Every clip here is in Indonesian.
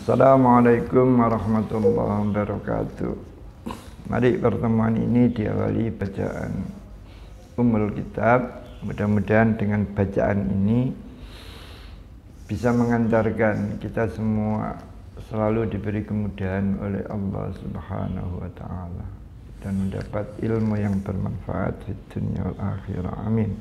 Assalamualaikum warahmatullahi wabarakatuh. Mari pertemuan ini diawali bacaan Ummul Kitab. Mudah-mudahan dengan bacaan ini bisa mengantarkan kita semua selalu diberi kemudahan oleh Allah Subhanahu wa taala dan mendapat ilmu yang bermanfaat di dunia wal akhirah. Amin.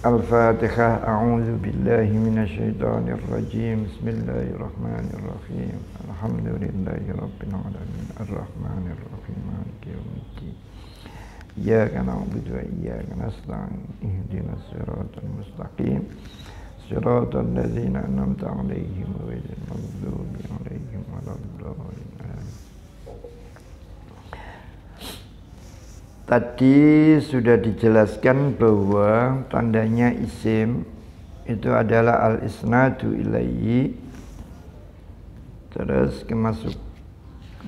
Al-Fatihah. A'udzu billahi minasyaitonir rajim. Bismillahirrahmanirrahim. Alhamdulillahi rabbil alamin. Arrahmanir rahim. Maliki yaumiddin. Iyyaka na'budu wa iyyaka nasta'in. Ihdinas siratal mustaqim. Siratal ladzina an'amta 'alaihim ghairil maghdubi 'alaihim waladdallin. Tadi sudah dijelaskan bahwa tandanya isim itu adalah al-isnadu ilaihi, terus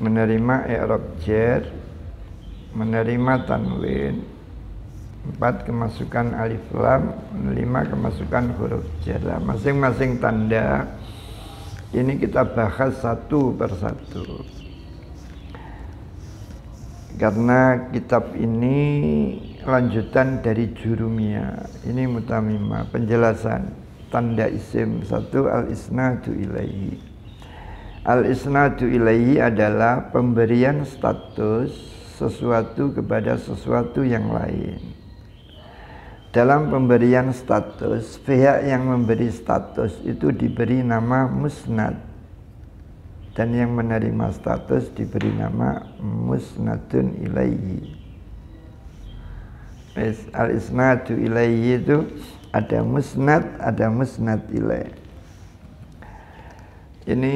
menerima i'rab jar, menerima tanwin, 4 kemasukan alif lam, 5 kemasukan huruf jar. Masing-masing tanda ini kita bahas satu persatu. Karena kitab ini lanjutan dari Jurumiyah. Ini mutamimah, penjelasan tanda isim 1 al-isnadu ilaihi. Al-isnadu ilaihi adalah pemberian status sesuatu kepada sesuatu yang lain. Dalam pemberian status, pihak yang memberi status itu diberi nama musnad, dan yang menerima status diberi nama musnadun ilaihi. Al-isnadu ilaihi itu ada musnad ilaih. Ini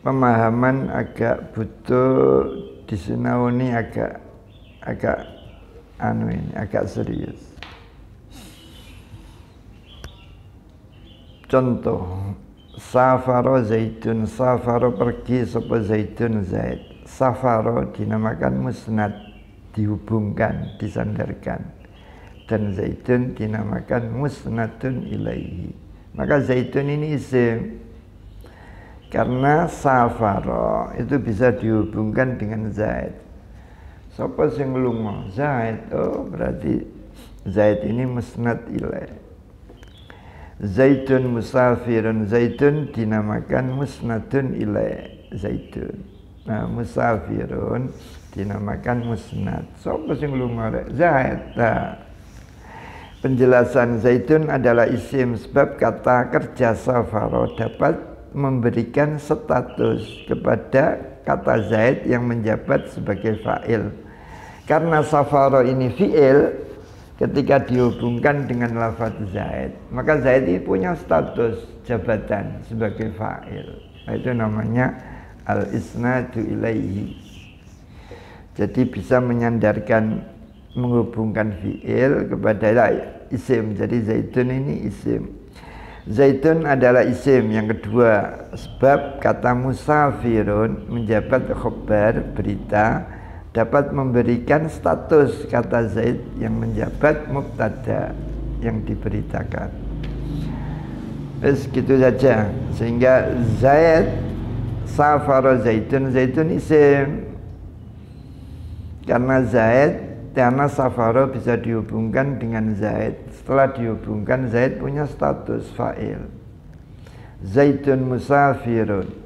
pemahaman agak butuh disinauni, agak serius. Contoh, safaro zaitun, safaro pergi sapa zaitun zaid. Safaro dinamakan musnad, dihubungkan, disandarkan, dan zaitun dinamakan musnadun ilaihi. Maka zaitun ini isim karena safaro itu bisa dihubungkan dengan zaid. Sapa sing lunga? Zaid. Oh, berarti zaid ini musnad ilaihi. Zaitun musafirun, zaitun dinamakan musnadun ilaih zaitun. Nah, musafirun dinamakan musnad. Sapa sing lunga rek? Zaid. Nah, penjelasan zaitun adalah isim sebab kata kerja safaro dapat memberikan status kepada kata zaid yang menjabat sebagai fa'il. Karena safaro ini fi'il, ketika dihubungkan dengan lafaz zaid, maka zaid ini punya status jabatan sebagai fa'il. Itu namanya al-isnadu ilaihi. Jadi bisa menyandarkan, menghubungkan fi'il kepada isim. Jadi zaitun ini isim. Zaitun adalah isim yang kedua sebab kata musafirun menjabat khabar, berita, dapat memberikan status kata zaid yang menjabat mubtada yang diberitakan. Gitu saja, sehingga zaid, safara zaitun, zaitun isim karena zaid, karena safara bisa dihubungkan dengan zaid. Setelah dihubungkan, zaid punya status fa'il. Zaitun musafirun,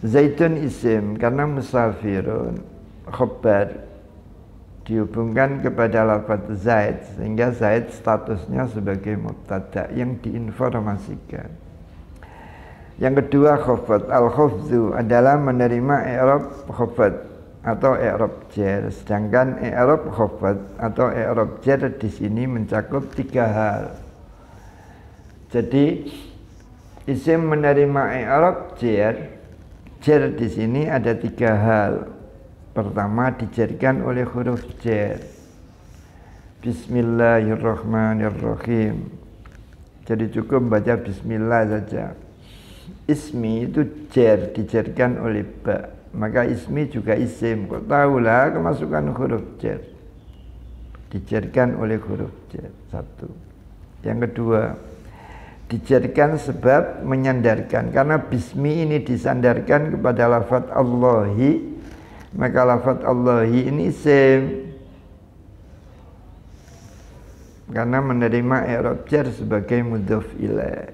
zaitun isim karena musafirun khabar dihubungkan kepada lafaz zaid, sehingga zaid statusnya sebagai mubtada yang diinformasikan. Yang kedua khafad. Al-khafdu adalah menerima i'rab khafad atau i'rab jar, sedangkan i'rab khafad atau i'rab jar di sini mencakup 3 hal. Jadi isim menerima i'rab jar di sini ada 3 hal. Pertama, dijarkan oleh huruf jar. Bismillahirrahmanirrahim. Jadi cukup baca bismillah saja. Ismi itu jar, dijarkan oleh ba. Maka ismi juga isim. Kau tahulah kemasukan huruf jar. Dijarkan oleh huruf jar. 1. Yang kedua, dijarkan sebab menyandarkan, karena bismi ini disandarkan kepada lafaz Allahi, maka lafaz Allahi ini isim karena menerima i'rab jar sebagai mudhof ilaih.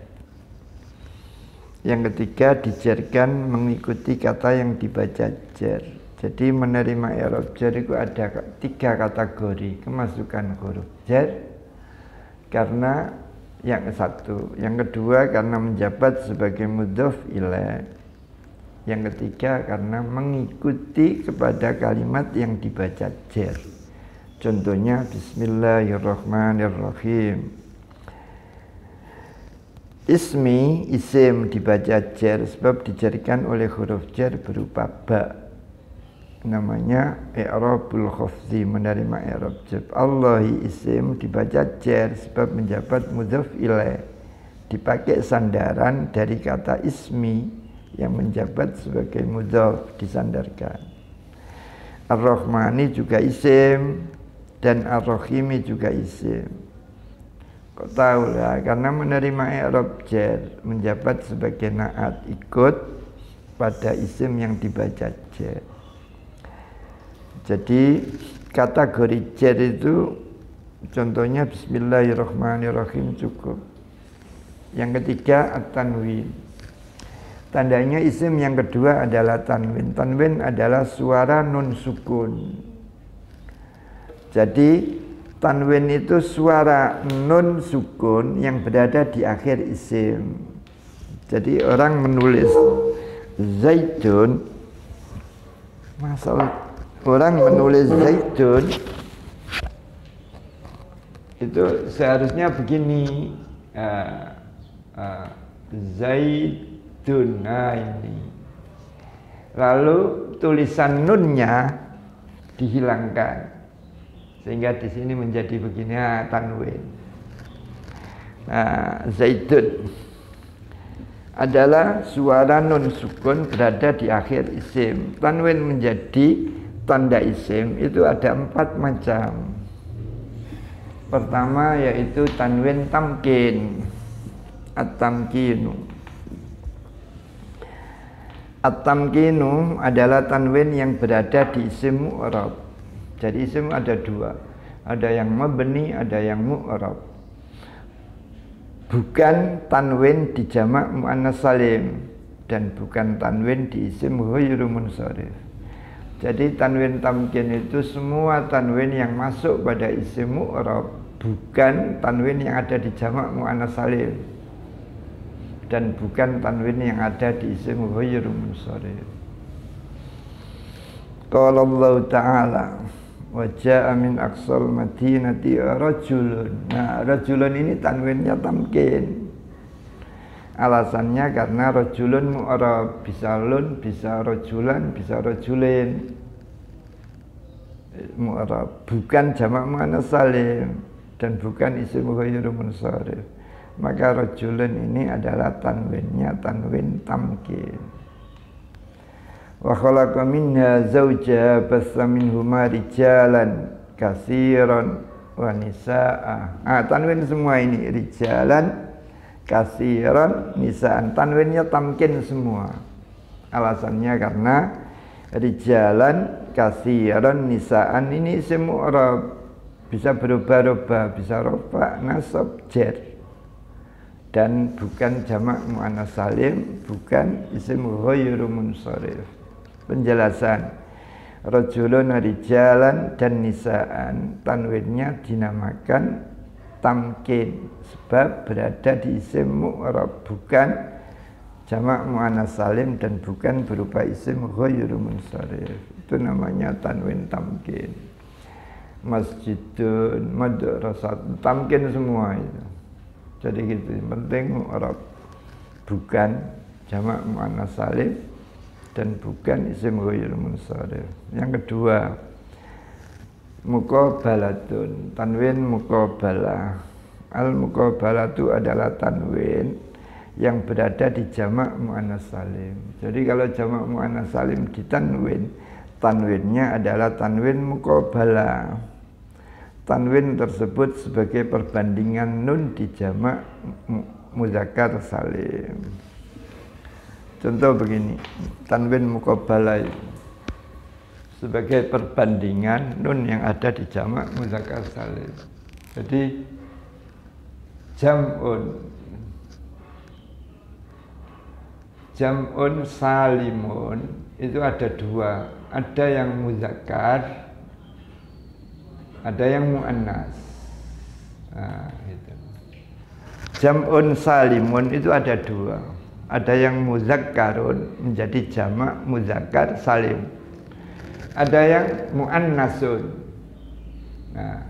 Yang ketiga dijarkan mengikuti kata yang dibaca jar. Jadi menerima i'rab jar itu ada 3 kategori kemasukan huruf jar, karena yang satu, yang kedua karena menjabat sebagai mudhof ilaih, yang ketiga karena mengikuti kepada kalimat yang dibaca jar. Contohnya Bismillahirrahmanirrahim. Ismi isim dibaca jar sebab dijarkan oleh huruf jar berupa ba, namanya i'rabul khafzi, menerima i'rab jar. Allahi isim dibaca jar sebab menjabat mudhof ilaih, dipakai sandaran dari kata ismi yang menjabat sebagai mudhof, disandarkan. Ar-Rahmani juga isim dan Ar-Rahimi juga isim. Kok tahu lah, karena menerima i'rab jar menjabat sebagai naat, ikut pada isim yang dibaca jar. Jadi kategori jar itu contohnya Bismillahirrahmanirrahim cukup. Yang ketiga at-tanwin. Tandanya isim yang kedua adalah tanwin. Tanwin adalah suara nun sukun. Jadi tanwin itu suara nun sukun yang berada di akhir isim. Jadi orang menulis zaitun, masalah orang menulis zaitun itu seharusnya begini, zaitun, nah ini. Lalu tulisan nunnya dihilangkan sehingga di sini menjadi begini, tanwin. Nah, zaitun adalah suara nun sukun berada di akhir isim. Tanwin menjadi tanda isim itu ada 4 macam. Pertama yaitu tanwin tamkin, at-tamkinu. At-tamkinu adalah tanwin yang berada di isim mu'rab. Jadi isim ada 2, ada yang mabni, ada yang mu'rab. Bukan tanwin di jamak muannas salim dan bukan tanwin di isim ghairu munsharif. Jadi tanwin tamkin itu semua tanwin yang masuk pada isim mu'rab, bukan tanwin yang ada di jamak muannas salim dan bukan tanwin yang ada di isim ghairu munsharif. Qala Allah Ta'ala wa jaa min aqsal madinati rajulun. Nah, rajulun ini tanwinnya tamkin. Alasannya karena rajulun mu'rab, bisa lun, bisa rajulan, bisa rajulin. Mu'rab, bukan jamak muannas salim dan bukan isim ghairu munsharif. Maka rajulun ini adalah tanwinnya tanwin tamkin. Wa khalaqa minha zawjaha bassa minhuma rijalan katsiran wa nisaa. Tanwin semua ini, rijalan, katsiran, nisaan. Tanwinnya tamkin semua. Alasannya karena rijalan, katsiran, nisaan ini isim mu'rab, bisa berubah-ubah, bisa rafa, nasab, jar. Dan bukan jamak muannas salim, bukan isim ghairu munsharif. Penjelasan, rajulun, rijalan, dan nisaan tanwinnya dinamakan tamkin sebab berada di isim mu'rab, bukan jamak muannas salim dan bukan berupa isim ghairu munsharif. Itu namanya tanwin tamkin. Masjidun, madrasatun, tamkin semua itu. Jadi gitu, yang penting mu'rab, bukan jamak muannas salim dan bukan isim ghairu munsharif. Yang kedua, muqabalatun, tanwin muqabalah. Al-muqabalatu adalah tanwin yang berada di jamak muannas salim. Jadi kalau jamak muannas salim ditanwin, tanwinnya adalah tanwin muqabalah. Tanwin tersebut sebagai perbandingan nun di jamak muzakkar salim. Contoh begini, tanwin muqabalah sebagai perbandingan nun yang ada di jamak muzakkar salim. Jadi jam'un salimun itu ada dua, ada yang muzakkar, ada yang muannas. Nah, gitu. Jam'un salimun itu ada dua, ada yang muzakkarun menjadi jamak muzakkar salim, ada yang muannasun. Nah,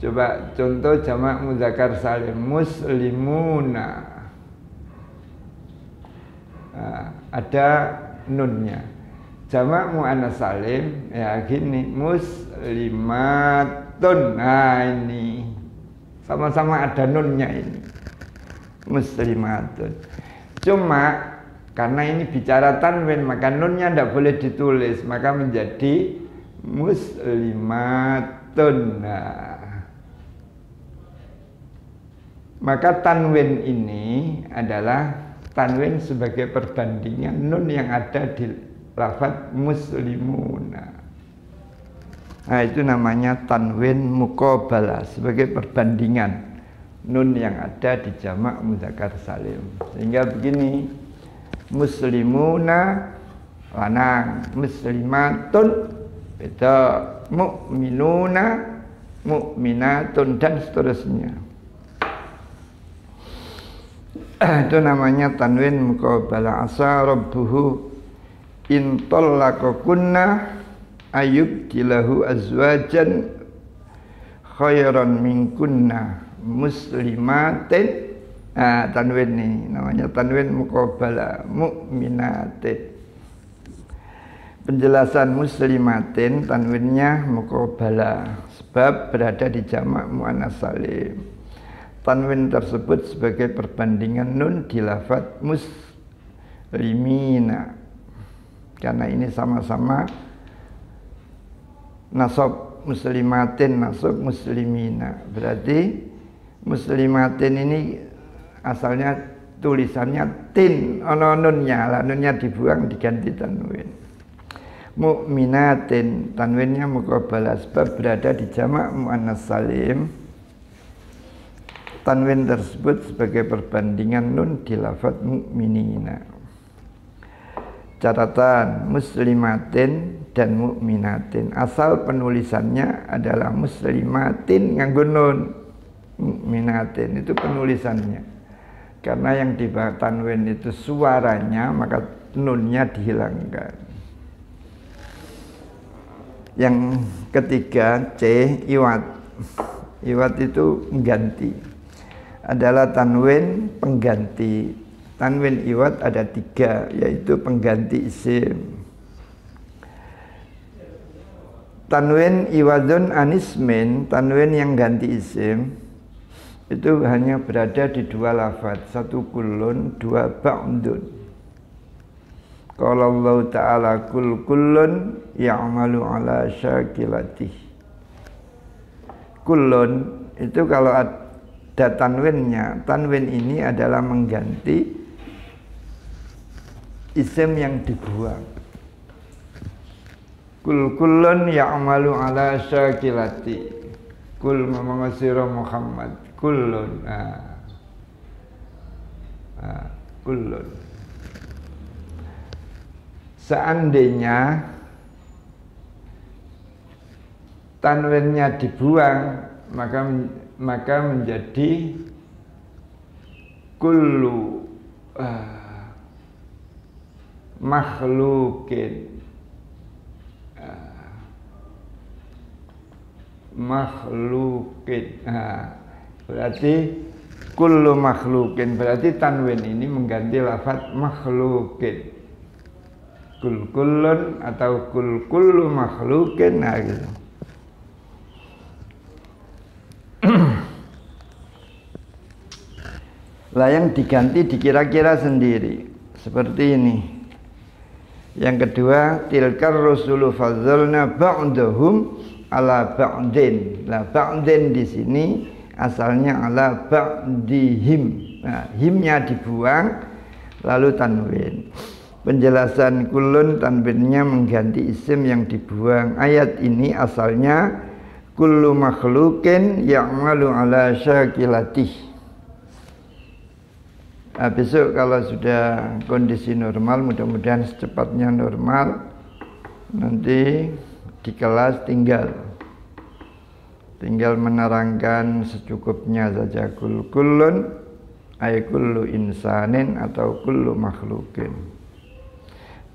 coba contoh jamak muzakkar salim, muslimuna. Nah, ada nunnya. Jamak muannas salim ya gini, muslimatun. Nah, ini sama-sama ada nunnya ini, muslimatun. Cuma karena ini bicara tanwin, maka nunnya tidak boleh ditulis, maka menjadi muslimatun. Nah, maka tanwin ini adalah tanwin sebagai perbandingan nun yang ada di lafaz muslimuna. Nah, itu namanya tanwin muqabalah, sebagai perbandingan nun yang ada di jamak muzakkar salim. Sehingga begini, muslimuna lanang, muslimatun beda, mu'minuna, mu'minatun, dan seterusnya. Itu namanya tanwin muqabalah. Asa rabbuhu in talaqakunna ayyubdilahu azwajan khairan minkunna muslimatin. Nah, tanwin ini namanya tanwin muqabalah, mu'minatin. Penjelasan muslimatin tanwinnya muqabalah sebab berada di jamak muannas salim. Tanwin tersebut sebagai perbandingan nun di lafaz muslimina, karena ini sama-sama nasab, muslimatin nasab muslimina. Berarti muslimatin ini asalnya tulisannya tin, ono nunnya lah, nunnya dibuang diganti tanwin. Mu'minatin tanwinnya muqabalah sebab berada di jamak muannas salim. Tanwin tersebut sebagai perbandingan nun di lafaz mu'minina. Catatan, muslimatin dan mu'minatin asal penulisannya adalah muslimatin nganggo nun, mu'minatin itu penulisannya. Karena yang di tanwin itu suaranya, maka nunnya dihilangkan. Yang ketiga, C, iwat. Iwat itu mengganti, adalah tanwin pengganti. Tanwin iwat ada tiga, yaitu pengganti isim. Tanwin iwadun anismin, tanwin yang ganti isim, itu hanya berada di dua lafaz, satu kulun, dua ba'dun. Qala Allah Ta'ala kullun ya'malu ala syakilatih. Kulun itu kalau ada tanwinnya, tanwin ini adalah mengganti isim yang dibuang. Kullun ya'malu ala syakilati. Kul mamangasira Muhammad. Kullun. Kullun. Seandainya tanwinnya dibuang, maka menjadi kullu makhlukin. Makhlukin. Berarti kullu makhlukin, berarti tanwin ini mengganti lafaz makhlukin. Kullun atau kullu makhlukin. Nah, gitu. Lah yang diganti dikira-kira sendiri seperti ini. Yang kedua, tilkar rusulu fadzalna ba'dahum ala ba'din. Lah ba'din di sini asalnya ala ba'dihim. Nah, himnya dibuang lalu tanwin. Penjelasan kulun tanwinnya mengganti isim yang dibuang. Ayat ini asalnya kullu makhluqin ya'malu ala syakilatih. Nah, besok kalau sudah kondisi normal, mudah-mudahan secepatnya normal, nanti di kelas tinggal menerangkan secukupnya saja kullun ay kullu insanin atau kullu makhluqin.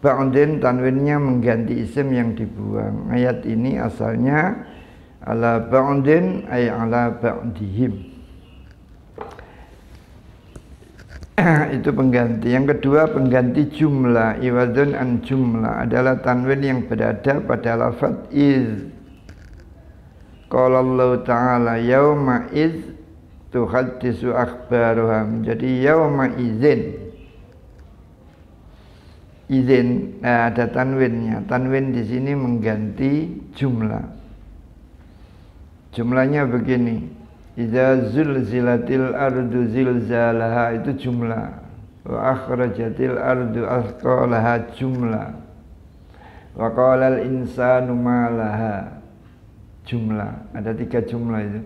Ba'din tanwinnya mengganti isim yang dibuang. Ayat ini asalnya ala ba'din ay ala ba'dihim. Itu pengganti. Yang kedua pengganti jumlah. Iwadun an jumlah adalah tanwin yang berada pada lafaz iz. Qala Allah Ta'ala yauma iz tuhaddisu akhbaruha, menjadi yauma izin. Izin, nah ada tanwinnya. Tanwin di sini mengganti jumlah. Jumlahnya begini: idza zulzilatil ardu zilzalaha, itu jumlah. Wa akhrajatil ardu athqalaha, jumlah. Wa qalal insanu ma laha, jumlah. Ada 3 jumlah itu.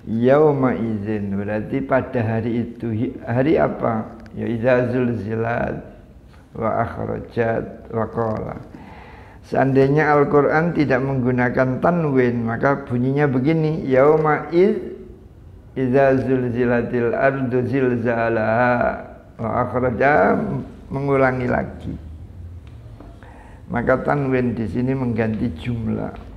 Yauma izin berarti pada hari itu. Hari apa? Ya idza zulzilat wa akhrajat wa qala. Seandainya Al-Quran tidak menggunakan tanwin, maka bunyinya begini: yauma idza zulzilatil ardu zilzalaha wa akhrajat, mengulangi lagi. Maka tanwin di sini mengganti jumlah.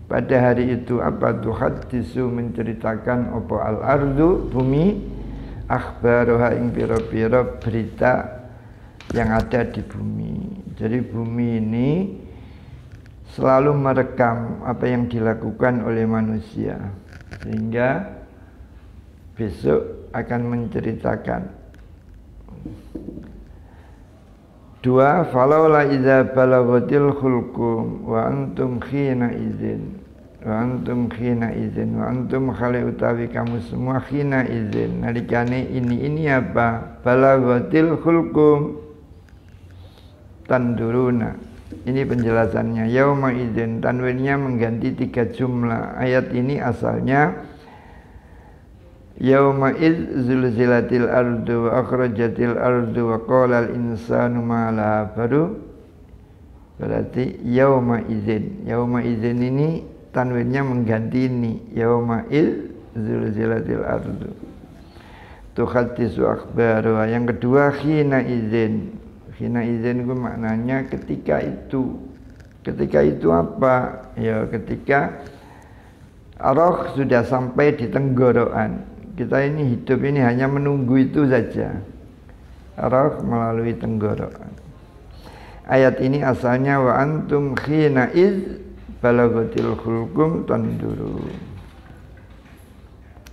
Pada hari itu apa? Tuhaddisu, menceritakan apa al-ardu, bumi, akhbaruha, ing pira-pira berita yang ada di bumi. Jadi bumi ini selalu merekam apa yang dilakukan oleh manusia, sehingga besok akan menceritakan. 2. Falaula idza balaghatil khulqum wa antum khina idzin wa antum khali utawi kamu semua khina idzin, nalikane ini apa? Balaghatil khulqum tanduruna. Ini penjelasannya. Yauma idzin tanwinnya mengganti 3 jumlah. Ayat ini asalnya yauma idz zulzilatil ardu wa akhrajatil ardu wa qalal insanu ma laha, baru berarti yauma idzin. Yauma idzin ini tanwinnya mengganti ini, yauma idz zulzilatil ardu tuhaddisu akhbaruha. Yang kedua khina idzin. Khina idzin itu maknanya ketika itu. Ketika itu apa? Ya ketika roh sudah sampai di tenggorokan. Kita ini hidup ini hanya menunggu itu saja. Roh melalui tenggorokan. Ayat ini asalnya wa antum khina iz balaghatil khulqum tanduru.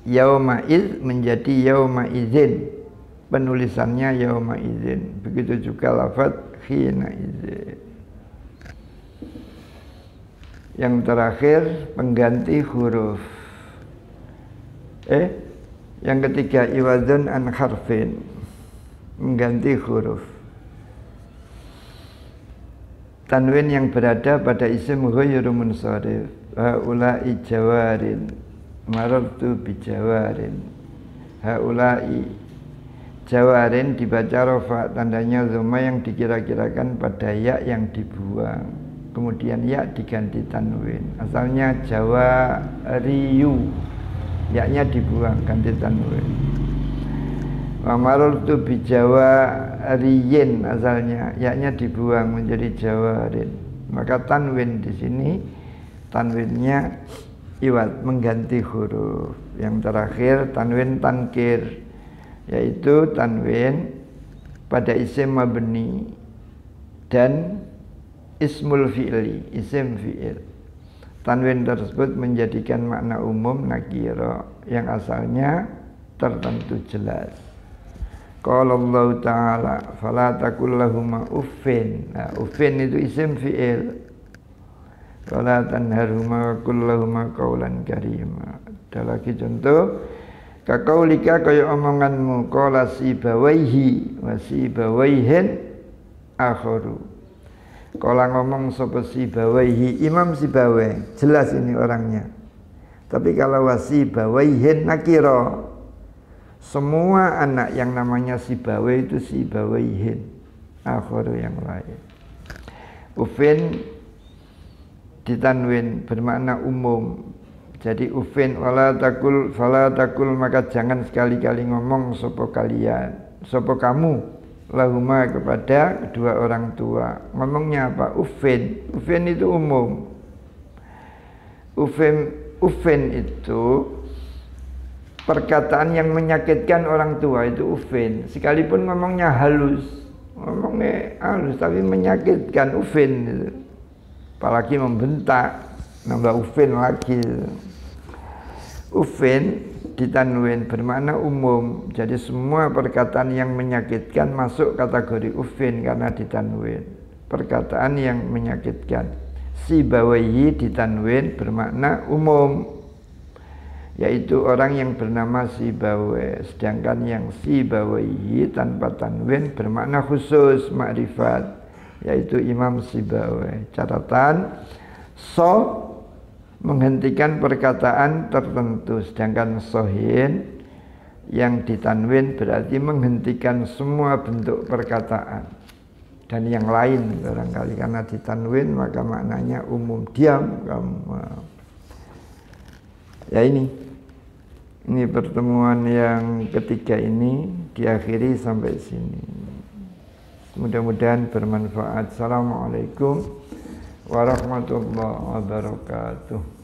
Yauma iz menjadi yauma idzin. Penulisannya yauma idzin. Begitu juga lafaz khina idzin. Yang terakhir pengganti huruf. Yang ketiga iwadun an harfin, mengganti huruf. Tanwin yang berada pada isim ghairu munsharif. Haula'i jawarin, marartu bi jawarin. Haula'i jawarin dibaca rafa, tandanya dhamma yang dikira-kirakan pada ya yang dibuang. Kemudian ya diganti tanwin. Asalnya jawariyu, ya-nya dibuang, ganti tanwin. Wa marartu bi jawariyin, asalnya ya-nya dibuang menjadi jawarin. Maka tanwin di sini tanwinnya iwad, mengganti huruf. Yang terakhir tanwin tankir, yaitu tanwin pada isim mabni dan ismul fi'li, isim fi'il. Tanwin tersebut menjadikan makna umum nakira yang asalnya tertentu jelas. Qala Allah Ta'ala fala taqul lahuma uffin. Nah, uffin itu isim fi'il. Fala tanharhuma wa qul lahuma qawlan karima. Ada lagi contoh, kakaulika kaya omonganmu, qala sibawaihi wa sibawaihin akharu. Qala ngomong sapa sibawaihi, Imam Sibawai, jelas ini orangnya. Tapi kalau wasibawaihin nakira, semua anak yang namanya Sibawai itu sibawaihin akharu yang lain. Ufin ditanwin bermakna umum. Jadi ufin wala takul fala takul, maka jangan sekali-kali ngomong sapa kalian, sapa kamu lahuma kepada kedua orang tua. Ngomongnya apa? Ufin. Ufin itu umum. Ufin itu perkataan yang menyakitkan orang tua, itu ufin. Sekalipun ngomongnya halus tapi menyakitkan, ufin itu. Apalagi membentak, nambah ufin lagi. Ufin ditanwin bermakna umum. Jadi semua perkataan yang menyakitkan masuk kategori ufin karena ditanwin. Perkataan yang menyakitkan. Sibawaihi ditanwin bermakna umum, yaitu orang yang bernama Sibawai. Sedangkan yang Sibawaihi tanpa tanwin bermakna khusus, makrifat, yaitu Imam Sibawai. Catatan, so menghentikan perkataan tertentu, sedangkan sohin yang ditanwin berarti menghentikan semua bentuk perkataan dan yang lain barangkali, karena ditanwin maka maknanya umum. Diam kamu. Ya ini pertemuan yang ketiga ini diakhiri sampai sini. Mudah-mudahan bermanfaat. Assalamualaikum warahmatullahi wabarakatuh.